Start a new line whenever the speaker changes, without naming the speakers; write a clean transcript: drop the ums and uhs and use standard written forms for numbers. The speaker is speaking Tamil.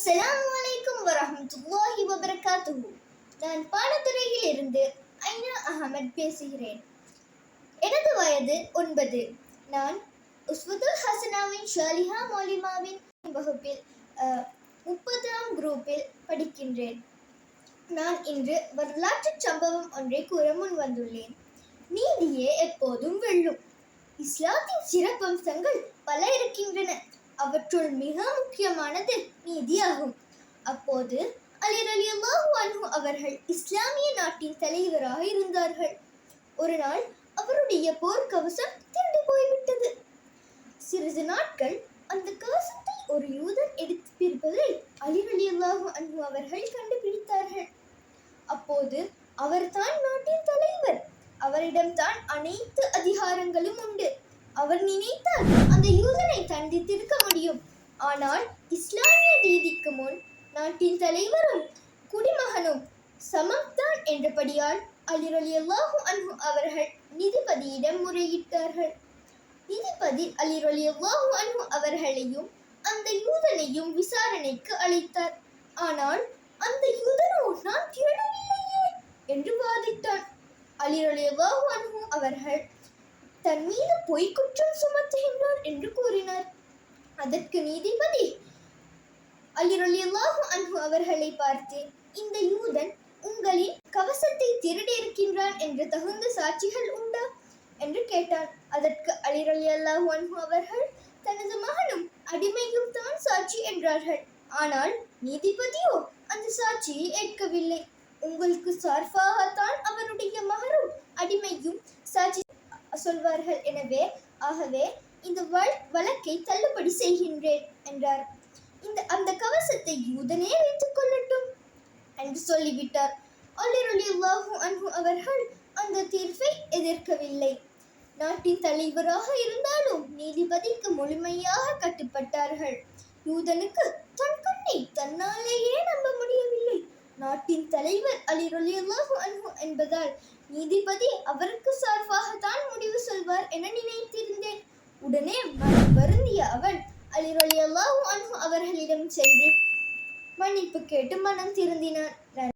அஸ்ஸலாமு அலைக்கும் வரஹ்மத்துல்லாஹி வபரகாத்துஹு. நான் பாடத்துறையில் இருந்து ஐனா அஹமத் பேசுகிறேன். எனது வயது 9. நான் உஸ்வத்துல் ஹசனாவின் ஷாலிஹா மௌலிமாவின் வகுப்பில் 30ஆம் குரூப்பில் படிக்கின்றேன். நான் இன்று வரலாற்று சம்பவம் ஒன்றை கூற முன் வந்துள்ளேன். நீதியே எப்போதும் வெல்லும். இஸ்லாத்தின் சிறப்பம்சங்கள் பல இருக்கின்றன. அவற்றுள் மிக முக்கியமானது நீதியாகும். அப்போது அலி ரலியல்லாஹு அன்ஹு அவர்கள் இஸ்லாமிய நாட்டின் தலைவராக இருந்தார்கள். ஒரு நாள் அவருடைய போர்க்கவசம் திருடி போய்விட்டது. சிறிது நாட்கள் அந்த கவசத்தை ஒரு யூதன் எடுத்து பிரிப்பதை அலி ரலியல்லாஹு அன்ஹு அவர்கள் கண்டுபிடித்தார்கள். அப்போது அவர்தான் நாட்டின் தலைவர். அவரிடம்தான் அனைத்து அதிகாரங்களும் உண்டு. அவர் நினைத்தால் அந்த யூதனை தண்டித்திருக்க முடியும். ஆனால் இஸ்லாமிய நீதிக்கு முன் நாட்டின் தலைவரும் குடிமகனும் சமம்தான் என்றபடியால் அலி ரலியல்லாஹு அன்ஹு அவர்கள் நீதிபதியிடம் முறையிட்டார்கள். நீதிபதி அலி ரலியல்லாஹு அன்ஹு அவர்களையும் அந்த யூதனையும் விசாரணைக்கு அழைத்தார். ஆனால் அந்த யூதனோ நான் திருடவில்லையே என்று வாதிட்டான். அலி ரலியல்லாஹு அன்ஹு அவர்கள் தன் மீது பொய் குற்றம் சுமத்துகின்றார் என்று கூறினார். அதற்கு நீதிபதி அலி ரலியல்லாஹு அன்ஹு அவர்களை பார்த்து, இந்த யூதன் உங்களின் கவசத்தை திருடி இருக்கின்றான் என்ற தகுந்த சாட்சிகள் உண்டா என்று கேட்டார். அதற்கு அலி ரலியல்லாஹு அன்ஹு அவர்கள் தனது மகனும் அடிமையும் தான் சாட்சி என்றார்கள். ஆனால் நீதிபதியோ அந்த சாட்சியை ஏற்கவில்லை. உங்களுக்கு சார்பாகத்தான் அவருடைய மகனும் அடிமையும் சாட்சி சொல்வார்கள். ஆகவே இந்த வழக்கை தள்ளுபடி செய்கின்றேன் என்றார். அந்த கவசத்தை யூதனே வைத்துக் கொள்ளட்டும் என்று சொல்லிவிட்டார். அலி ரலியல்லாஹு அன்ஹு அவர்கள் அந்த தீர்ப்பை எதிர்க்கவில்லை. நாட்டின் தலைவராக இருந்தாலும் நீதிபதிக்கு முழுமையாக கட்டுப்பட்டார்கள். யூதனுக்கு தன் கண்ணை தன்னாலேயே நம்ப முடியவில்லை. நாட்டின் தலைவர் அலி ரலியல்லாஹு அன்ஹு என்பதால் நீதிபதி அவருக்கு சார்பாகத்தான் முடிவு சொல்வார் என நினைத்திருந்தேன். உடனே மனம் வருந்திய அவன் அலி ரலியல்லாஹு அன்ஹு அவர்களிடம் சென்று மன்னிப்பு கேட்டு மனம் திருந்தினான்.